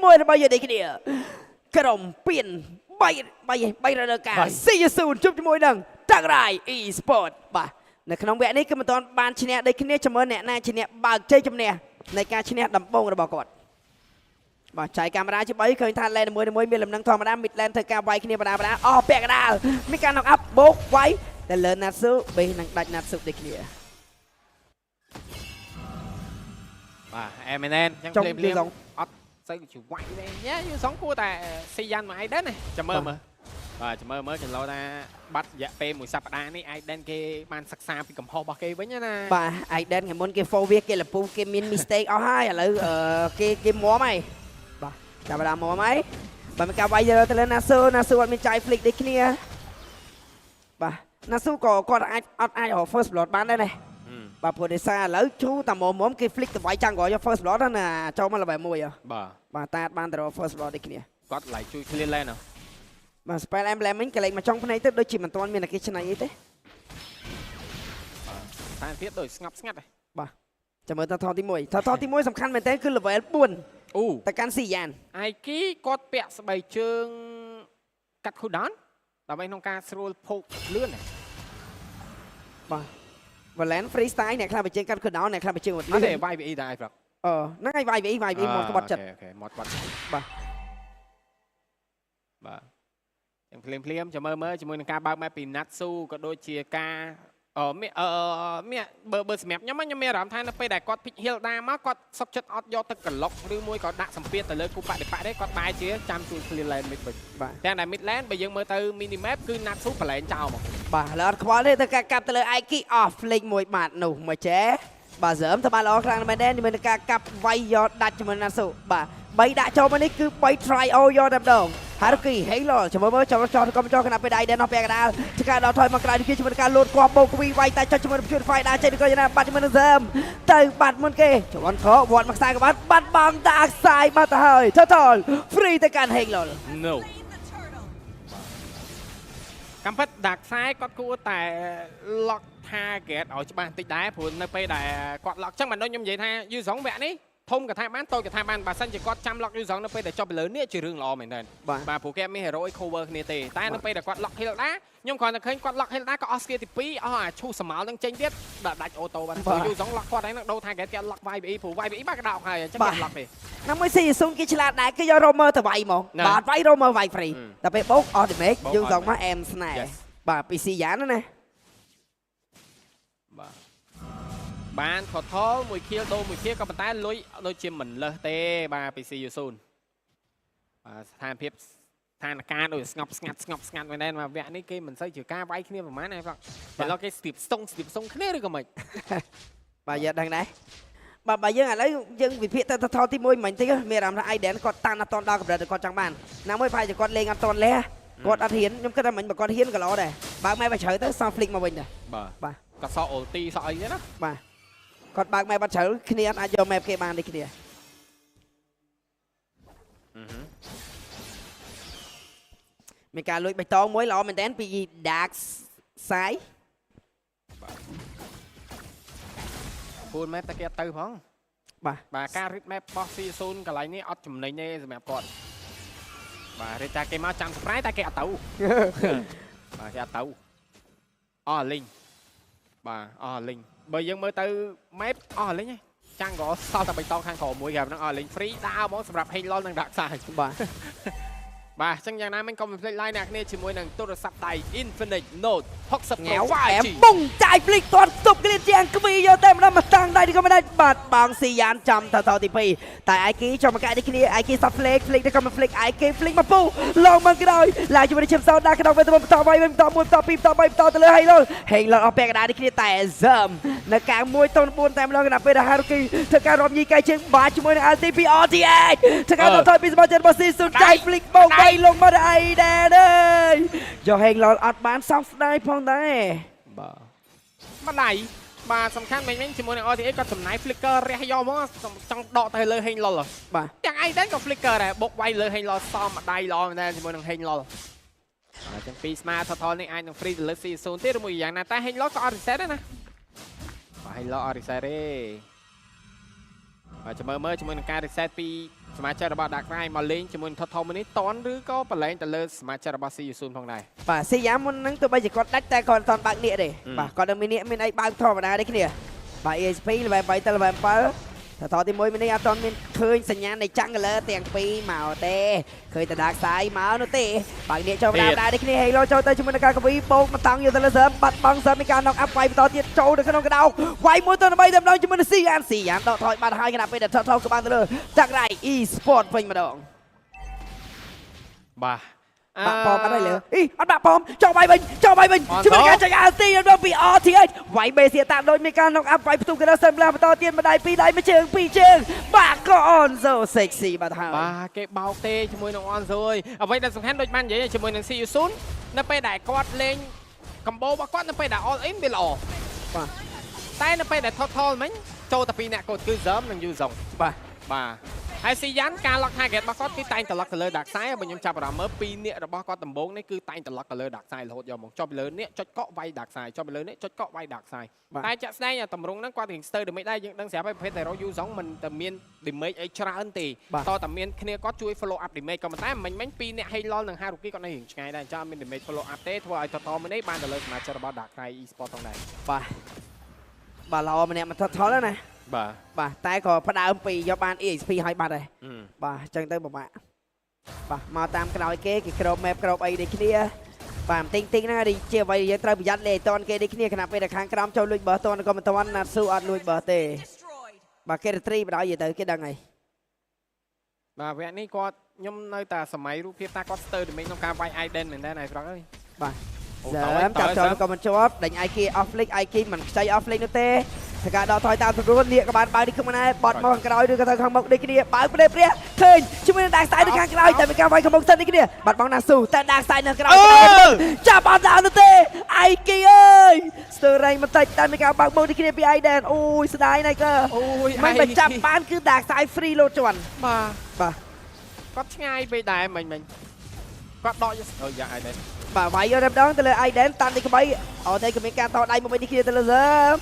ជាមួយរបស់យើងនេះគ្នាក្រុមពៀន3រដូវកាល See you soon ជួបជាមួយនឹងតាំងរ៉ៃ e-sport បាទនៅក្នុងវគ្គនេះគឺមិនទាន់បានឈ្នះដូចគ្នាជាមួយអ្នកណាឈ្នះបើកជ័យជំនះនៃការឈ្នះដំបូងរបស់គាត់បាទចែកកាមេរ៉ាជា3ឃើញថាឡែនមួយមានលំនឹងធម្មតា mid lane ធ្វើការវាយគ្នាបណ្ដាអស់ពាក់កណ្ដាលមានការ knock up បោកវាយតែលើ Natsu បេះនឹងដាច់ Natsu ដូចគ្នាបាទអែមែនចឹងភ្លាមអត់សូវជាវាយទេញ៉ាយូសងគួរតែស៊ីយ៉ាន់មកអីដែរណាចាំមើលបាទចាំមើលចន្លោះថាបាត់រយៈពេលមួយសប្តាហ៍នេះអៃដេនគេបានសិក្សាពីកំហុសរបស់គេវិញណាបាទអៃដេនថ្ងៃមុនគេ 4 វាគេលពូគេមាន mistake អស់ហើយឥឡូវគេមុំហើយបាទចាប់បានមុំហើយបើមានការវាយទៅលើ Natsu អត់មានចាយ flick ដូចគ្នាបាទ Natsu ក៏គាត់អាចរក first blood បានដែរណាបាទព្រោះដោយសារឥឡូវជូតាមុំគេ flick ទៅវាយចាំងក៏យក first blood ណាចូលមក level 1បាទតែបានទៅរក first blood ដូចគ្នាគាត់ឡៃជួយ clear lane បាទ spell emblem វិញកលេចមកចុងភ្នែកទៅដូចជាមិនទាន់មានអគិឆ្នៃអីទេតែទៀតដូចស្ងប់ស្ងាត់បាទចាំមើលតថទី1តថទី1សំខាន់មែនតើគឺ level 4អូតែកាន់ស៊ីយ៉ានអៃគីគាត់ពាក់ស្បែកជើងកាត់ cooldown ដើម្បីក្នុងការស្រួលភោគលឿនបាទ Valent freestyle អ្នកខ្លះបញ្ចេញកាត់ cooldown អ្នកខ្លះបញ្ចេញអត់ទេ YVE ដែរហ្វឹកហ្នឹងហើយ YVE មកក្បត់ចិត្តអូខេមកក្បត់បាទយ៉ាងភ្លាមចាំមើលជាមួយនឹងការបើកម៉ែពី Natsu ក៏ដូចជាការមានបើសម្រាប់ខ្ញុំមានអារម្មណ៍ថានៅពេលដែលគាត់ pick Hilda មកគាត់សុកចិត្តអត់យកទឹកក្លុកឬមួយក៏ដាក់សម្ពាធទៅលើគូបដិបត្តិទេគាត់បែរជាចាំជួយ clear lane mid វិញទាំងដែល mid lane បើយើងមើលទៅ mini map គឺ Natsu ប្រឡែងចោលមកបាទឥឡូវអត់ខ្វល់ទេទៅការកាប់ទៅលើ Aiki off flick មួយបាត់នោះមកចេះបាទសើមទៅបានល្អខ្លាំងមែនទេជាមួយនឹងការកាប់វាយយកដាច់ជាមួយ Natsu បាទ3ដាក់ចូលមកនេះគឺ3 try all យកតែម្ដងHaruki Halo ចាំមើលចោលខណៈពេលដៃដែរនោះពាក់កណ្ដាលជាការដល់ថយមកក្រៅនេះជាមួយនឹងការលោតគោះបោកគវីវាយតែចុចជាមួយនឹង Purify ដែរចេញក៏យ៉ាងណាបាត់ជាមួយនឹង Zem ទៅបាត់មុនគេចវ័នខវត្តមកខ្សែក៏បាត់បងដាក់ខ្សែបាត់ទៅហើយ Total free ទៅកាន់ Halo No កំពិតដាក់ខ្សែគាត់គួរតែ lock target ឲ្យច្បាស់បន្តិចដែរព្រោះនៅពេលដែលគាត់ lock ចឹងមិនដូចខ្ញុំនិយាយថាយូសងវគ្គនេះធំក៏ថាបានតូចក៏ថាបានបើសិនជាគាត់ចាំ lock យូសងនៅពេលដែលចប់លើនេះជារឿងល្អមែនទែនបាទព្រោះគេមាន hero cover គ្នាទេតែនៅពេលដែលគាត់ lock Hilda ខ្ញុំគ្រាន់តែឃើញគាត់ lock Hilda ក៏អស់ skill ទី2អស់អាឈូសម៉ាល់នឹងចេញទៀតដាច់អូតូបានយូសង lock គាត់ហ្នឹងដូរ target គេ lock YVE ព្រោះ YVE បាក់កដោកហើយអញ្ចឹងគេ lock ទេណាមួយស៊ីស៊ុនគេឆ្លាតដែរគេយក Romer ទៅវាយមកបាទវាយ Romer វាយ free តែពេលបោក ultimate យូសងមក aim snare បាទពីស៊ីយ៉ានណាបានខតថលមួយខៀលដូរមួយខៀលក៏ប៉ុន្តែលុយដូចជាមិនលើសទេបាទពីស៊ីយូស៊ូនបាទស្ថានភាពស្ថានភាពដូចស្ងប់ស្ងាត់មែនទេមកវគ្គនេះគេមិនសូវជាការវាយគ្នាប្រហែលណាបងតែលោកគេស្ទាបស្ទង់គ្នាឬក៏មិនបាទយើងដឹងដែរបាទបើយើងឥឡូវយើងវិភាគទៅថតទី1មិញតិចមានអារម្មណ៍ថា Aiden គាត់តាន់អត់តដល់កម្រិតគាត់ចង់បានណាមួយប្រហែលជាគាត់លេងអត់តលះគាត់អត់ហ៊ានខ្ញុំគិតថាមិញបើគាត់ហ៊ានក៏ល្អដែរបើកម៉ែបាជ្រៅទៅសង flick មកវិញដែរបាទគាត់សក់ ulti សក់អីទេណាបាទគាត់បើកម៉ែបាត់ជ្រៅគ្នាអាចយកម៉ែគេបានដូចគ្នាមានការលួចបៃតងមួយល្អមែនតើពី Dark Side ពូនម៉ែតែគេអត់ទៅផងបាទការ read map របស់ C0 កន្លែងនេះអត់ចំណេញទេសម្រាប់គាត់បាទរៀបតែគេមកចាំ surprise តែគេអត់ទៅបាទគេអត់ទៅអស់លីងបាទអស់លីងបើយើងមើលទៅ map អស់លីងចាំងក៏សល់តែបៃតងខាងក្រោមមួយគេហ្នឹងអស់លីង free ដើរហ្មងសម្រាប់ Halo និង Dark Side បាទបាទអញ្ចឹងយ៉ាងណាមិញកុំភ្លេច line អ្នកគ្នាជាមួយនឹងទូរស័ព្ទដៃ Infinix Note 60 Pro 5G បងចាយភ្លេចទាត់ទប់គ្លៀនជាងគវីយកតែម្ដងមកតាំងដៃក៏មិនដែរបាទបងស៊ីយ៉ានចាំតទី2តែអាយគីចូលមកកាយនេះគ្នាអាយគីសត flick ទៅក៏មក flick អាយគី flick មកពូឡងមកក្រោយឡាយជាមួយនឹងឈឹមសោដាក់ក្នុងវិញបន្តវាយបន្ត1បន្ត2បន្ត3បន្តទៅលើ Halo អស់ពាក់កណ្ដាលនេះគ្នាតែ Zem នៅកាំង1តូន4តែម្ដងគណៈពេលដែល Haruki ធ្វើការរំញីកាយជើងបាទជាមួយនឹង LTP RTH ធ្វើការដល់ថយពីសមាជិករបស់ស៊ីស៊ុនចាយ flick បងវាយលងមកអីដែរយកហេងឡលអត់បានសោកស្ដាយផងដែរបាទម្ដាយបាទសំខាន់មិញជាមួយនឹង RTA គាត់ចំណាយ flicker រះយកមកចង់ដកទៅលើហេងឡលបាទទាំងឯងដែរក៏ flicker ដែរបុកវាយលើហេងឡលសមម្ដាយល្អមែនដែរជាមួយនឹងហេងឡលអញ្ចឹងពី smart total នេះអាចនឹង free ទៅលើ C0 ទេឬមួយយ៉ាងណាតែហេងឡលក៏អត់ reset ដែរណាបាទហេងឡលអត់ reset ទេបាទចាំមើលជាមួយនឹងការ reset ពី สมาชิกរបស់ដាក់ក្រៃមកលេងជាមួយនឹងថតថនេះតន់ឬក៏ប្រឡែងទៅលើសមាជិករបស់ CU0 ផងដែរ បាទសីយ៉ាមុនហ្នឹងទោះបីជាគាត់ដាច់តែគាត់អត់បើកនៀកទេបាទគាត់នឹងមាននៀកមានអីបើកធម្មតាដូចគ្នាបាទ ESP លេវ3ទៅលេវ7តទី1នេះអត់ទាន់មានឃើញសញ្ញានៃចាំងកលឺទាំងពីរមកទេឃើញតែដាកសាយមកនោះទេបើកនៀកចូលដល់ដែរដូចគ្នា Halo ចូលទៅជាមួយនឹងការកវីបោកមកតង់យកទៅលើសើមបាត់បង់សើមមានការណុកអាប់វាយបន្តទៀតចូលទៅក្នុងកដោវាយមួយទៅ3តម្ដងជាមួយនឹង CN ដកថយបាត់ហើយគណៈពេលដែលថតក៏បានទៅលើចាក់រៃ e-sport វិញម្ដង បាទ បាក់ប៉មអត់ហើយលើអត់បាក់ប៉មចុះវាយវិញជួយការចាញ់អាទីដល់ពី RTH វាយបេសៀតាដូចមានការណុកអាប់វាយផ្ទុះកណ្ដោសិនប្លាបន្តទៀតម្ដាយ2ដៃមួយជើង2ជើងបាក់ក៏អនសូ sexy បាត់ហើយបាទគេបោកទេជាមួយនឹងអនសូយអ្វីដែលសំខាន់ដូចបាននិយាយជាមួយនឹង CU0 នៅពេលដែលគាត់លេងកំបោរបស់គាត់នៅពេលដែល all in វាល្អបាទតែនៅពេលដែលថតថលមិញចូលតែពីរអ្នកគាត់គឺ Zerm និង Yuzong បាទហើយស៊ីយ៉ានការ lock target របស់គាត់គឺតែងតែ lock ទៅលើ Dark Side បើខ្ញុំចាប់អារម្មណ៍មើលពីរអ្នករបស់គាត់ដំបូងនេះគឺតែងតែ lock ទៅលើ Dark Side រហូតយកមកចុះពីលើនេះចុចកក់វាយ Dark Side ចុះពីលើនេះចុចកក់វាយ Dark Side តែចាក់ស្ដែងតម្រងហ្នឹងគាត់រៀងស្ទើរដូចមិនដែរយើងដឹងស្រាប់ហើយប្រភេទ Hero Yuzong មិនតែមាន damage អីច្រើនទេតតែមានគ្នាគាត់ជួយ follow up damage ក៏ប៉ុន្តែមិញពីរអ្នក Halo និង Haruki គាត់នៅរៀងឆ្ងាយដែរអញ្ចឹងមាន damage follow up ទេធ្វើឲ្យតតមួយនេះបានទៅលើសមាជិករបស់ Dark Side e-sport ផងដែរបាទល្អម្នាក់មកថតថលណាបាទតែក៏ផ្ដើមពីយកបាន EXP ឲ្យបាត់ដែរបាទអញ្ចឹងទៅពិបាកបាទមកតាមក្រោយគេក្រប map ក្របអីដូចគ្នាបាទទិញហ្នឹងហើយជាអ្វីយើងត្រូវប្រយ័ត្នលេខតនគេដូចគ្នាខណៈពេលដែលខាងក្រោមចូលលួចបើតនក៏មិនតន់ណាត់ស៊ូអត់លួចបើទេបាទគេរីបដ ாய் ទៅគេដឹងហើយបាទវគ្គនេះគាត់ខ្ញុំនៅតែសម័យរូបភាពតាគាត់ស្ទើរតែមានក្នុងការវាយ Iden មែនដែរហ្វ្រឹកអើយបាទចាប់ចូលក៏មិនជាប់ដេញ IK off flick IK មិនខ្ចី off flick នោះទេតែការដកថយតាមស្រួលលៀកក៏បានបើនេះខ្លួនឯងបត់មកខាងក្រោយឬក៏ទៅខាងមុខដូចគ្នាបើព្រេះឃើញជាមួយនឹងដាកសាយនៅខាងក្រោយតែមានការវាយខាងមុខសិនដូចគ្នាបាត់បង់ណាស៊ូតែដាកសាយនៅក្រោយចាប់អត់ដល់នោះទេ IK អើយស្ទើររែងបន្តិចតែមានការបើកមុខដូចគ្នាពី Iden អូយស្ដាយណាស់ក៏មិនចាប់បានគឺដាកសាយ free លោតជាន់បាទគាត់ឆ្ងាយពេកដែរមិញគាត់ដកយកយ៉ាង Iden បាទវាយយកម្ដងទៅលើ Iden តាន់ទីក្បីអត់តែក៏មានការតដៃមួយនេះគ្នាទៅលើ Zerm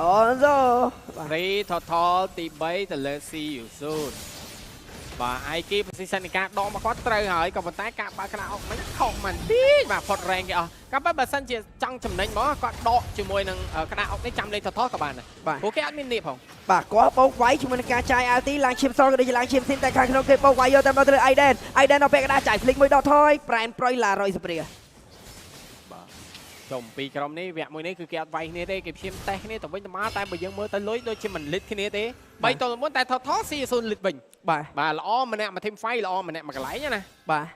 អូហ្សូរី total ទី3ទៅលើ CU0 បាទ IK position នៃការដកមកគាត់ត្រូវហើយក៏ប៉ុន្តែការបើកក្តារអុកមិនខុសមិនទីបាទផុត rank គេអស់ក៏ប៉ុន្តែបើសិនជាចង់ចំណេញមកគាត់ដកជាមួយនឹងក្តារអុកនេះចាំលេខ total ក៏បានដែរព្រោះគេអត់មាននៀបផងបាទគាត់បោកវាយជាមួយនឹងការចាយ LT ឡើងឈាមសក៏ដូចជាឡើងឈាមស៊ីនតែខាងក្នុងគេបោកវាយយកតែមកទៅលើ Iden ដល់ពេលក្តារចាយ flick មួយដកថយប្រែនប្រុយឡារុយសព្រាចុំពីក្រុមនេះវគ្គមួយនេះគឺគេអត់វាយគ្នាទេគេព្យាយាមតេស្តគ្នាទៅវិញទៅមកតែបើយើងមើលទៅលុយដូចជាមិនលិតគ្នាទេ3ទល់មុនតែថតស៊ី0លិតវិញបាទល្អម្នាក់មកធីមហ្វៃល្អម្នាក់មកកន្លែងណាបាទ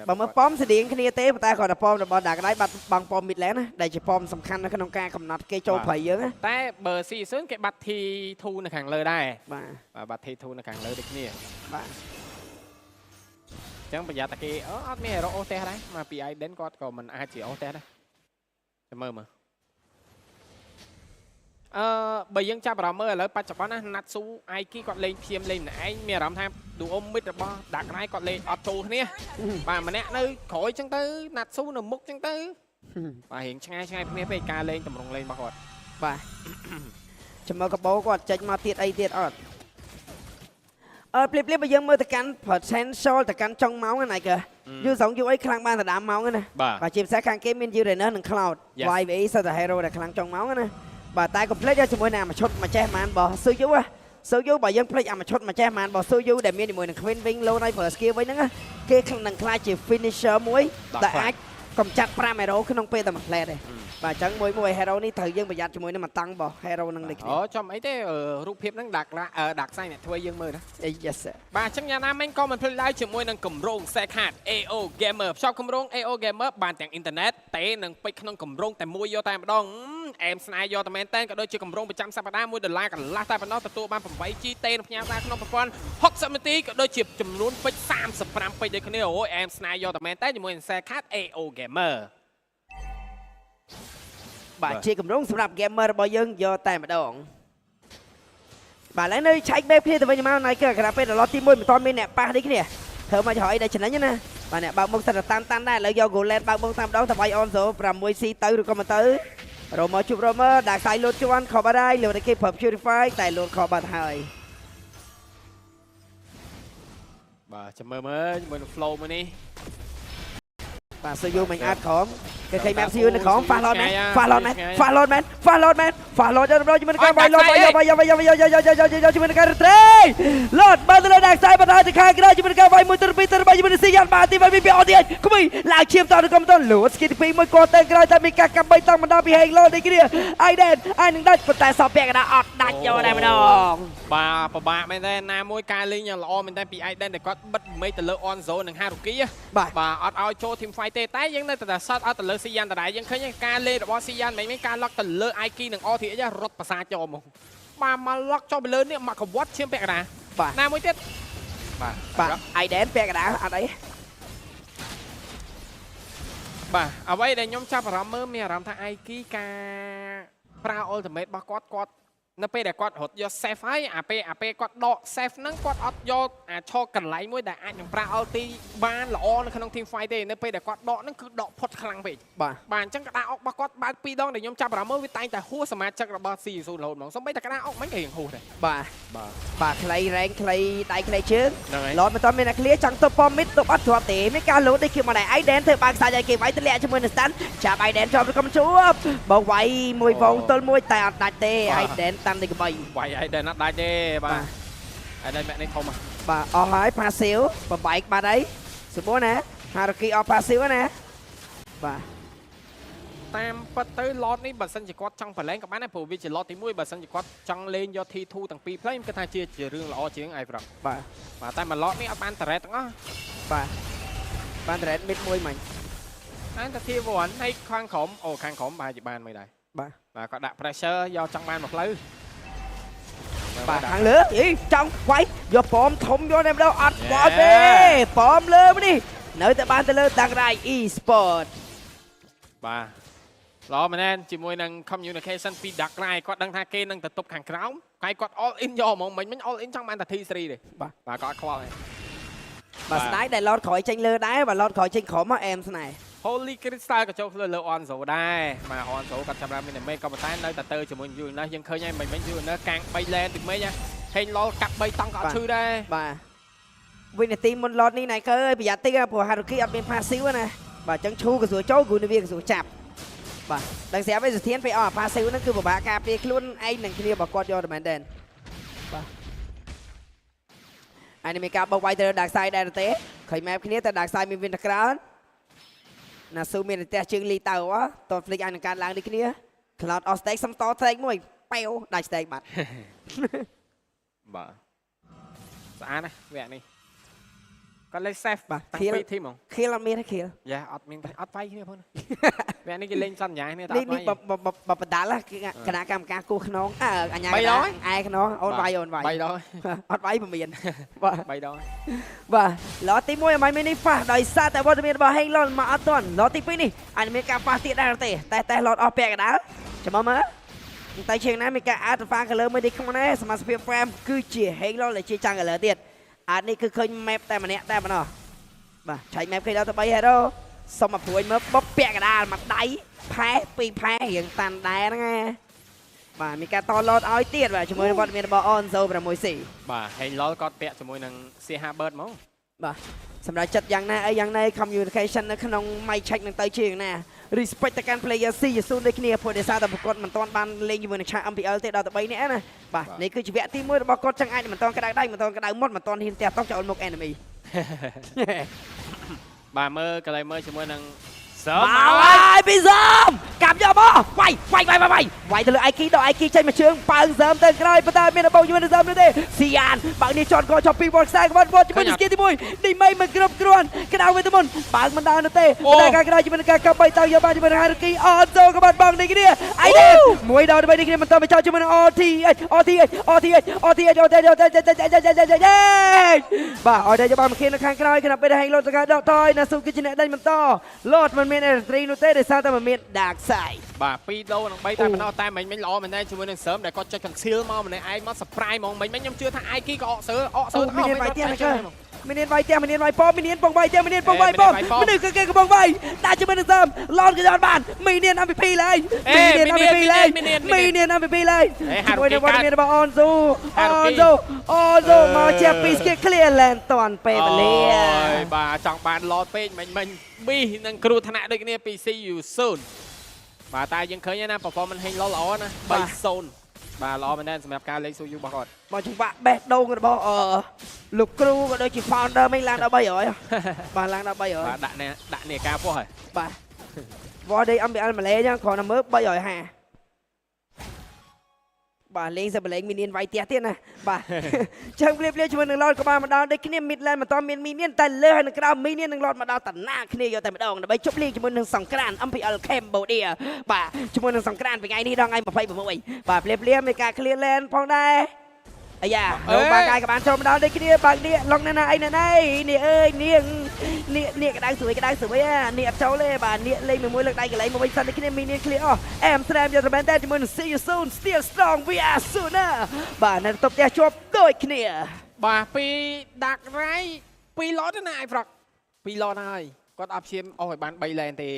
បើមើលប៉មស្តៀងគ្នាទេប៉ុន្តែគាត់តែប៉មរបស់ដាកដៃបាត់បង់ប៉ម mid lane ណាដែលជាប៉មសំខាន់នៅក្នុងការកំណត់គេចូលប្រៃយើងណាតែបើស៊ី0គេបាត់ T2 នៅខាងលើដែរបាទបាត់ T2 នៅខាងលើដូចគ្នាបាទអញ្ចឹងប្រយ័ត្នតែគេអត់មានហេរ៉ូអូសទេដែរមកពី Iden គាត់ក៏មិនអាចជាអូសទេដែរមើលបើយើងចាប់អារម្មណ៍មើលឥឡូវបច្ចុប្បន្នណាណាត់ស៊ូ IK គាត់លេងព្យាមលេងម្នាក់ឯងមានអារម្មណ៍ថា duo mid របស់ដាក់ក្រៃគាត់លេងអត់ចូលគ្នាបាទម្នាក់នៅក្រោយចឹងទៅណាត់ស៊ូនៅមុខចឹងទៅបាទរៀងឆ្ងាយគ្នាពេកការលេងតម្រង់លេងរបស់គាត់បាទចាំមើលកបោគាត់ចេញមកទៀតអីទៀតអត់ភ្លាមបើយើងមើលទៅកាន់ potential ទៅកាន់ចុងម៉ោងណាគេយូរ2យូរអីខ្លាំងបានតែដើមម៉ោងណាបាទជាពិសេសខាងគេមាន Uranus និង Cloud YVE សិតតែ hero ដែលខ្លាំងចុងម៉ោងណាបាទតែកុំភ្លេចជាមួយនឹងអាមឈុតមកចេះបានបោះស៊ូយូបើយើងភ្លេចអាមឈុតមកចេះបានបោះស៊ូយូដែលមានជាមួយនឹង Queen Wing Low ហើយ First Skill វិញហ្នឹងគេនឹងខ្លាចជា finisher មួយដែលអាចកំចាត់5 hero ក្នុងពេលតែមួយ play ទេបាទអញ្ចឹងមួយ hero នេះត្រូវយើងប្រយ័ត្នជាមួយនឹងមកតាំងបោះ hero នឹងនេះគ្នាចំអីទេរូបភាពហ្នឹងដាក់ខ្សែអ្នកធ្វើយើងមើលណា Yes បាទអញ្ចឹងយ៉ាងណាមិញក៏មិនភ្លេចឡើយជាមួយនឹងគម្រោង Secret AO Gamer ភ្ជាប់គម្រោង AO Gamer បានទាំងអ៊ីនធឺណិតទេនឹងពេចក្នុងគម្រោងតែមួយយកតែម្ដងអែមស្នាយយកតែមែនតើក៏ដូចជាគម្រោងប្រចាំសប្តាហ៍$1កន្លះតែប៉ុណ្ណោះទទួលបាន 8G ទេនឹងផ្ញើសារក្នុងប្រព័ន្ធ60នាទីក៏ដូចជាចំនួនពេច35ពេចដូចគ្នាអូយអែមស្នាយយកតែមែនតើជាមួយនឹង Secret AO Gamerបាទជាគម្រោងសម្រាប់ gamer របស់យើងយកតែម្ដងបាទឥឡូវនៅឆែកបែបគ្នាទៅវិញមកណៃគឺក្រាពេលដល់ទី1មិនទាន់មានអ្នកប៉ះនេះគ្នាធ្វើមកចោលអីដែលចំណេញណាបាទអ្នកបើកមុខសិនតាន់ដែរឥឡូវយក Golden បើកមុខតាមម្ដងតែវាយ Onzo 6C ទៅឬក៏មិនទៅរមជួបរមដាក់ខ្សែលោតជាន់ខបបាត់ហើយលើតែគេ Purify តែលោតខបបាត់ហើយ bà chấm mới flow mới đi và sử dụng mình ăn khóm cái map siêu nó khóm pha lon cho nó mình cái bay lon cho mình cái tre lon bao giờ đang sai bắt hai khai cái cho mình cái bay mui từ bay mình xì ăn ba thì bay bị béo đi cũng bị lại chiêm tao được công tôn lúa skin phi mui co tên cái ta mình cả cầm bay tăng mình đã bị hành lon đây kia ai đen ai đừng đặtแต่สอบแปลกนะออกดักโยได้ไม่ดองbà mình đây na môi cai linh nhà lọ mình đây bị ai đen để có bất mấy tờ lơ on zone đừng hai kia bà ở ao cho team fight tê tái những nơi tờ sát ở tờ lơ xi yan tờ đại những khơi những ca lê đó xi yan mấy ca lắc tờ lơ ai kia đừng o thì ra rốt bà xa cho mà lắc cho bên lớn này mà không what chiếm bẹt nè na môi tiết bà ai đen bẹt đã ở đấy bà ở đây đây nhóm cha bà làm mơ mẹ làm thằng ai kia ca pra ultimate bà quát nó pe để quát hốt do safe ấy ap quát đọ safe nắng quát hốt do cho cần lấy mới để anh pra ulti ban là on nó không team fight đây nó pe để quát đọ nó cứ đọ phật khăng vậy bàn chẳng cả đạo bà quát ba pi đong để nhóm cha bà mơ với tay tại hua sma chắc là ba xì xuống lồn mỏng sống mấy ta đạo mấy cái hiền hù này bà clay rank clay đại clay chứ lọt mà tao mình là clear chẳng tôi pom mít tôi bắt thua tỉ mấy ca lỗ đây khi mà này ai đen thôi bạn sai giờ kì váy tôi lẹ cho mình sẵn chả bài đen cho con chúa bảo vậy mùi vòng tôi mùi tạt đại tê ai đen tăng đi cái bầy vậy ai đen đại tê bà ai đen mẹ này không à bà o hỏi pha xíu bà bike bà đấy số bố nè Haruki o pha xíu nè bà tam bắt tới lót ní bà sân chỉ quát trong phần lên các bạn này phổ biến chỉ lót tí mũi bà sân chỉ quát trong lên do thi thu tầng pi play cái thai chia chỉ riêng là o tiếng ai rồi bà tay mà lót ní ở ban teret đó bà ban teret biết môi mình anh ta thi vô ảnh hay khoan khổm khoan khổm bà chỉ ban mày đây bà có đặt pressure do trong ban một lư bà thằng lứa gì trong quay do bom thùng vô em đâu ăn bom đi bom lơ mới đi nơi tại ban lơ tăng rai e-sport bà lo mà nên chỉ môi năng communication phi đặt này có đăng tha kê năng tập tục hàng kéo cái có all in do mà mình all in trong ban tập thi series này bà có khoa này bà snipe này lọt khỏi tranh lơ đá và lọt khỏi tranh khổ mà em thế này Holy Crystal có cho lơ on số đây mà on số gặp chăm mình mê có một tay nơi tờ chỉ muốn vui nó nhưng khơi nhanh mình vui nó càng bay lên được mấy nha hình lo cặp bay tăng có chư đây bà vì này team một lọt này cơ ơi bây giờ team của Haruki ở bên pha xíu nè bà chẳng chu cái số chó của viên số chạp bà đang xé với thiên phải ở pha xíu nó cứ bà cà phê luôn anh này kia bà con cho được đèn bà anh này cao bao quay từ đặc sai đây tế khởi map kia từ đặc sai mình viên đặc rán nà su mình té chương ly tàu á toàn flick anh can lang đi kia cloud on stake xong to stake mùi peo đại stake bật bà xã này vẽ này có lấy safe bà tăng pi thêm không khi làm miên hay khi dạ mình ót vay kia thôi vẽ này cái lên sân nhảy này đi bà đá là cái nào cam ca cô nó anh nhà bay đó ai nó ôn vay bay đó ót vay mà miền bay đó và lót tí môi mày mini pha đòi xa tại bọn miền bà hay lon mà an toàn lót tí pin đi anh mới cam pha tiệt đá tay lót ở bẹt đá chấm mơ tay chuyện này mình cả ăn pha cái lớn mới đi không này smart spear frame cứ chỉ hay lon lại chỉ trang cái lớn tiệt anh này cứ khơi map tay mà nè tay mà nó bà chạy map khi đó tao bay hết đâu xong mà phụ anh mới bóp bẹt cái đá mặt đáy phá pi phá hiện tàn đá đó nghe bà mình cả to lót ói tiệt và chúng mình bọn miền bà on dâu và mùi xỉ bà hay lót có bẹt cho môi năng C2 bird mong bàสำหรับจัดอย่างนั้นอย่างใน communication ในขนมไม่เช็คในตัวจริงนะ respect การ player สี่จะสู้ในគ្នាព្រោះដោយសារតែប្រកបមិនទាន់បានលេងជាមួយនឹងឆាក MPL ទេដល់ទៅ3នាក់ណាបាទនេះគឺជីវៈទី1របស់គាត់ចឹងអាចមិនទាន់ក្តៅដៃមិនទាន់ក្តៅមាត់មិនទាន់ហ៊ានទះតោះចូលមុខ enemy bà mơ cái này mơ chỉ mơ năng មកហើយពីសើមកាប់យកមកវាយទៅលើ IQ ដល់ IQ ចេញមកជើងប៉ើងសើមទៅក្រោយប៉ុន្តែមានបងជាមួយនឹងសើមនោះទេស៊ីអានបើនេះជន់ក៏ចាប់ពីបលខ្សែក្បាត់ជាមួយនឹងស្គីទី1នេះមិនគ្រប់គ្រាន់ក្តៅវិញទៅមុនបើមិនដល់នោះទេតែការក្រោយជាមួយនឹងការកាប់3តៅយកបានជាមួយនឹង Haruki អត់ចូលក្បាត់បងនេះគ្នាអីទេមួយដល់3នេះគ្នាមិនតមកចោលជាមួយនឹង OTH បាទអត់ទេយកបានមកគ្នានៅខាងក្រោយគណៈពេលហែងលោតទៅដកថយណាស៊ូគឺជាអ្នកដេញបន្តលោតមិនមានអេត្រីនោះទេដោយសារតែមិនមាន dark side បាទ2ដូរនឹង3តែមិនដល់តែមិញល្អមែនទេជាមួយនឹងសើមដែលគាត់ចុច conceal មកម្នាក់ឯងមក surprise ហ្មងមិញខ្ញុំជឿថា IQ ក៏អកសើទាំងអស់មានបាយទៀតណា មីនៀនវាយផ្ទះមីនៀនវាយប៉មីនៀនពងវាយផ្ទះមីនៀនពងវាយប៉មនុស្សគេកំពុងវាយដាក់ជាមួយនឹងសើមឡនក៏យកបានមីនៀន MVP ឡើយមីនៀន MVP ឡើយមីនៀន MVP ឡើយជាមួយនឹងវត្តមានរបស់អូនស៊ូមកជាពីស្គី clear land តាន់ពេលវេលាបាទចង់បានឡតពេកមិញប៊ីនឹងគ្រោះថ្នាក់ដូចគ្នាពី CU Zone បាទតែយើងឃើញណា performance ហេងល្អណា 3-0 បាទល្អមែនទែនសម្រាប់ការលេងស៊ូយូរបស់គាត់មកចង្វាក់បេះដូងរបស់លោកគ្រូក៏ដូចជា founder មិញឡើងដល់300បាទឡើងដល់300បាទដាក់នេះការពោះហើយបាទវ៉ាដេ MBL ម៉ាឡេចឹងគ្រាន់តែមើល350បាទលេងសិបលេងមីនៀនវាយផ្ទះទៀតណាបាទចឹងភ្លាមជាមួយនឹងឡតក៏បានមកដល់ដូចគ្នា Midland មិនតមានមីនៀនតែលើហើយនឹងក្រៅមីនៀននឹងឡតមកដល់តាណាគ្នាយកតែម្ដងដើម្បីជប់លេងជាមួយនឹងសង្ក្រាន MPL Cambodia បាទជាមួយនឹងសង្ក្រានថ្ងៃនេះដល់ថ្ងៃ26បាទភ្លាមមានការ clear land ផងដែរអាយ៉ាលោកបាកាយក៏បានចូលមកដល់ដូចគ្នាបើកនេះឡុងណាអីណានេះអើយនេះក្តៅស្រួយនេះអត់ចូលទេបាទនេះលេងមួយលើកដៃកន្លែងមកវិញសិនដូចគ្នាមីនៀន clear អស់អែមស្រាមយកទៅមែនតែជាមួយនឹង See you soon still strong we are sooner បាទនៅតុបផ្ទះជាប់ដូចគ្នាបាទពីដាក់រ៉ៃ2ឡតណាអាយហ្វ្រក2ឡតហើយគាត់អត់ព្យាមអស់ឲ្យបាន3ឡែនទេ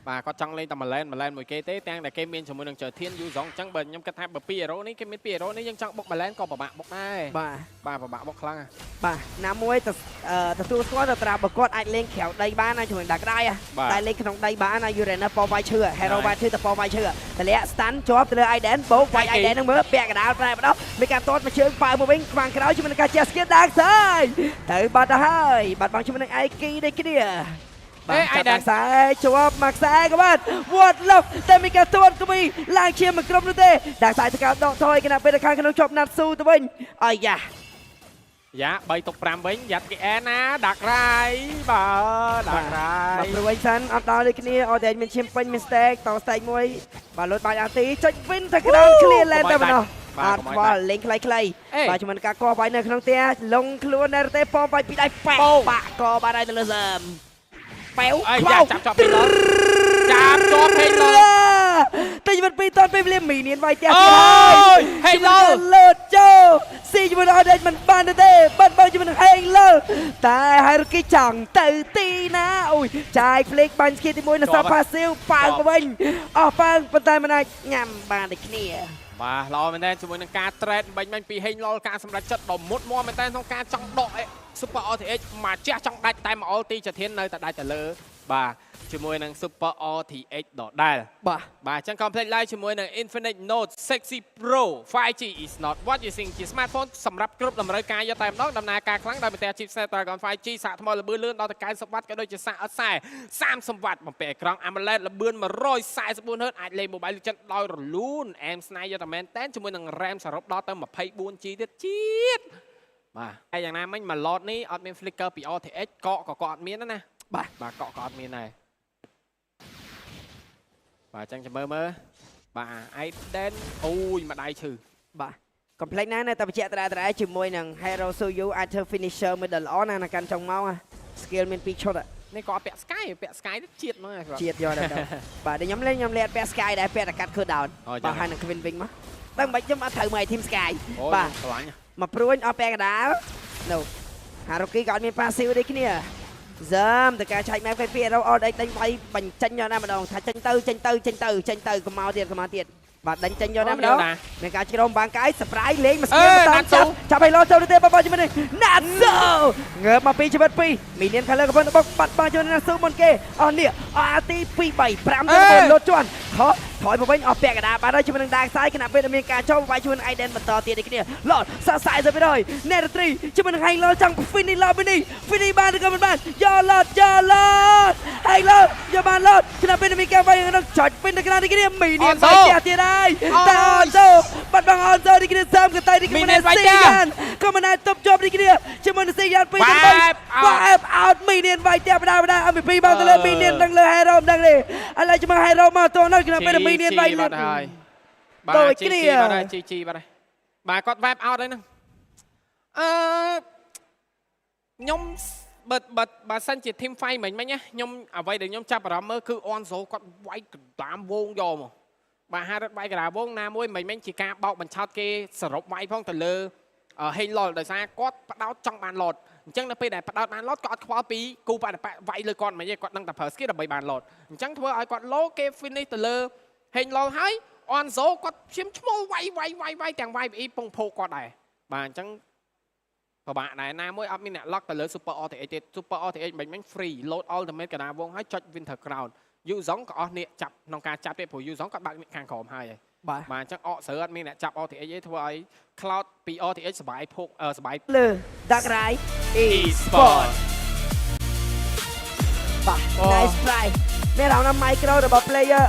បាទគាត់ចង់លេងតែ1ឡែនមួយគេទេទាំងតែគេមានជាមួយនឹងចើធានយូសងអញ្ចឹងបើខ្ញុំគិតថាបើ2អេរ៉ូនេះគេមាន2អេរ៉ូនេះយើងចង់បុក1ឡែនក៏ពិបាកបុកដែរបាទពិបាកបុកខ្លាំងបាទណាមួយទទួលស្គាល់ទៅត្រាប់បើគាត់អាចលេងក្រៅដីបានណាជាមួយដាក់ក្រៃតែលេងក្នុងដីបានណា Urena ប៉វាយឈឺ Hero វាយឈឺតែប៉វាយឈឺតម្លាក់ stun ជាប់ទៅលើ Aiden បោកវាយ Aiden នឹងមើលពាក់កដាលតែម្ដងមានការទាត់មកជើងប៉ៅមកវិញខ្វាំងក្រោយជាមួយនឹងការជះស្គៀតដាក់ស្អើយទៅបាត់ទៅហើយបាត់បង់ជាមួយនឹង Aiki ដូចគ្នាបាទដាក់ខ្សែជាប់មកខ្សែក៏បានវត្តលុកតែមានការទាត់ក្ប៊ីឡើងឈាមមកក្រុមនោះទេដាក់ខ្សែទៅកោដកថយគណៈពេលខាងក្នុងជាប់ណាត់ស៊ូទៅវិញអាយ៉ា3 ទុក 5 វិញយ៉ាត់គេអែណាដាក់រ៉ៃបាទដាក់រ៉ៃបាទព្រួយសិនអត់ដល់ដូចគ្នាអត់តែមានឈាមពេញមាន stake ត stake មួយបាទលុតបាយអាទីចុចវិញទៅក្រោម clear lane ទៅបណ្ដោះអត់វល់លេងខ្លីបាទជាមួយការកោបាយនៅក្នុងផ្ទះលងខ្លួននៅទេប៉បាយពីដៃប៉ាក់កបានហើយទៅលើសើមប៉ែវចាប់ពេញឡងចាប់ជាប់ពេញឡងតែជីវិតពីតពេលវេលាមីនៀនវាយផ្ទះទៀតហើយហេងលើលើចូលស៊ីជាមួយនឹងអត់ដេចមិនបានទេបាត់បើជាមួយនឹងហេងលើតែហើយរគីចង់ទៅទីណាអូយចាយផ្លេកបាញ់ស្គីទី1នៅសផាស៊ីវប៉ើងទៅវិញអស់ប៉ើងប៉ុន្តែមិនអាចញ៉ាំបានដូចគ្នាបាទល្អមែនតើជាមួយនឹងការ trade បាញ់ពីហេងឡលការសម្រេចចិត្តដ៏មុតមាំមែនតើក្នុងការចង់ដក Super RTX មកជះចង់ដាច់តែមកអល់ទីចធាននៅតែដាច់ទៅលើបាទជាមួយនឹង Super RTX ដដែលបាទអញ្ចឹងកុំភ្លេច like ជាមួយនឹង Infinite Note 60 Pro 5G is not what you think ជា smartphone សម្រាប់គ្រប់តម្រូវការយកតែម្ដងដំណើរការខ្លាំងដោយប្រទេស chipset Dragon 5G សាកថ្មល្បឿនលឿនដល់ទៅ90វ៉ាត់ក៏ដូចជាសាកអត់ខ្សែ30វ៉ាត់បំពាក់អេក្រង់ AMOLED ល្បឿន 144Hz អាចលេង Mobile Legends ដោយរលូនអែមស្នៃយកតែមែនតែនជាមួយនឹង RAM សរុបដល់ទៅ 24G ទៀតជាតិបាទហើយយ៉ាងណាមិញមួយឡតនេះអត់មាន flicker ពី RTX កកក៏អត់មានណាបាទកកក៏អត់មានដែរបាទអញ្ចឹងចាំមើលបាទ Aiden អូយម្ដាយឈឺបាទកុំភ្លេចណានៅតែបញ្ជាក់ត្រែជាមួយនឹង Hero Suyu អាចធ្វើ finisher មួយដ៏ល្អណាស់កាន់ចុងមក skill មាន2ឈុតនេះក៏ពាក់ sky ទៅជាតិមកជាតិយកដែរបាទខ្ញុំលេងពាក់ sky ដែរពាក់តែកាត់ cooldown បាទហើយនឹង Queen Wing មកតែមិនខ្ញុំអត់ត្រូវមក team sky បាទឆ្លាញ់មកព្រួញអស់ពាក់កដាលនោះ Haruki ក៏អត់មាន passive ដូចគ្នាសើមតើការឆែក map គេពីរ៉ូអត់ដេញវាយបញ្ចេញយកណាម្ដងថាចេញទៅកុំមកទៀតបាទដេញចេញយកណាម្ដងមានការជ្រោមបាំងកាយ surprise លេងមកស្គីតាមចាប់ឲ្យលោចូលទៅទេបងជាមួយនេះ Natsu ងើបមកពីជីវិត2មីនៀនខាងលើកំពុងបុកបាត់បង់ជាមួយ Natsu មុនគេអស់នេះអាទី2 3 5ទៅលោតជន់ថយមកវិញអស់ពាក់កណ្ដាលបានហើយជាមួយនឹងដាកខ្សែខណៈពេលមានការចូលវាយជាមួយនឹង Aiden បន្តទៀតដូចគ្នាលោតសរសៃទៅវិញហើយ Netri ជាមួយនឹងហៃឡូចង់ finish ឡូតនេះ finish បានឬក៏មិនបានយកឡូតហៃឡូយកបានឡូតខណៈពេលមានការវាយនឹងចុចពេញទៅក្រៅនេះគ្នាមីនៀនវាយផ្ទះទៀតហើយតែអនសូបាត់បង់អនសូនេះគ្នាសើមកតៃនេះគ្នាស៊ីយ៉ានក៏មិនអាចទប់ជាប់នេះគ្នាជាមួយនឹងស៊ីយ៉ាន2ទៅ3 wipe out មីនៀនវាយផ្ទះបដា MVP បានទៅលើមីនៀនទាំងលើ Hero ដឹងទេឥឡូវជាមួយ Hero មកតនៅខណៈពេលមីនៀនវាយលឿនហើយបាទ GG បាទហើយ GG បាទហើយបាទគាត់ wipe out ហើយហ្នឹងខ្ញុំបើសិនជា team fight មិញណាខ្ញុំអ្វីដែលខ្ញុំចាប់អារម្មណ៍មើលគឺអនសូគាត់វាយកណ្ដាមវងយកមកបាទហារត់វាយកណ្ដាមវងណាមួយមិញជាការបោកបញ្ឆោតគេសរុបវាយផងទៅលើហេងឡលដោយសារគាត់បដោតចង់បានឡត ចឹងនៅពេលដែលផ្ដោតបានឡូតក៏អត់ខ្វល់ពីគូបដិបត្តិវាយលើគាត់មិនទេគាត់ដឹងតែប្រើ skill ដើម្បីបានឡូតអញ្ចឹងធ្វើឲ្យគាត់ឡូគេ finish ទៅលើហេងឡូហើយអនโซគាត់ឈាមឈ្មោះវាយទាំង YBE ពងភោគាត់ដែរបាទអញ្ចឹងប្របាក់ដែរណាមួយអត់មានអ្នក lock ទៅលើ Super RTX ទេ Super RTX មិន free load ultimate កណ្ដាលវងហើយចុច Winter Crown យូហ្សងក៏អស់នេះចាប់ក្នុងការចាប់ទេព្រោះយូហ្សងគាត់បើកខាងក្រោមហើយបាទអញ្ចឹងអកស្រើអត់មានអ្នកចាប់ RTX ទេធ្វើឲ្យ cloud ពី RTX សบายភោគសบาย លើ Dark Ride e-sport បាទ nice try មានរងណា micro របស់ player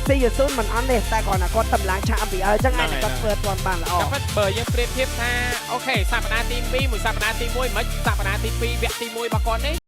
ស៊ីយស៊ុនមិនអន់ទេតែគាត់ណាគាត់តម្លើងឆាកអំពីហើយអញ្ចឹងអាចគាត់ធ្វើទាន់បានល្អ តែពិតបើយើងប្រៀបធៀបថាអូខេសប្តាហ៍ទី2មួយសប្តាហ៍ទី1មិនសប្តាហ៍ទី2វគ្គទី1របស់គាត់នេះ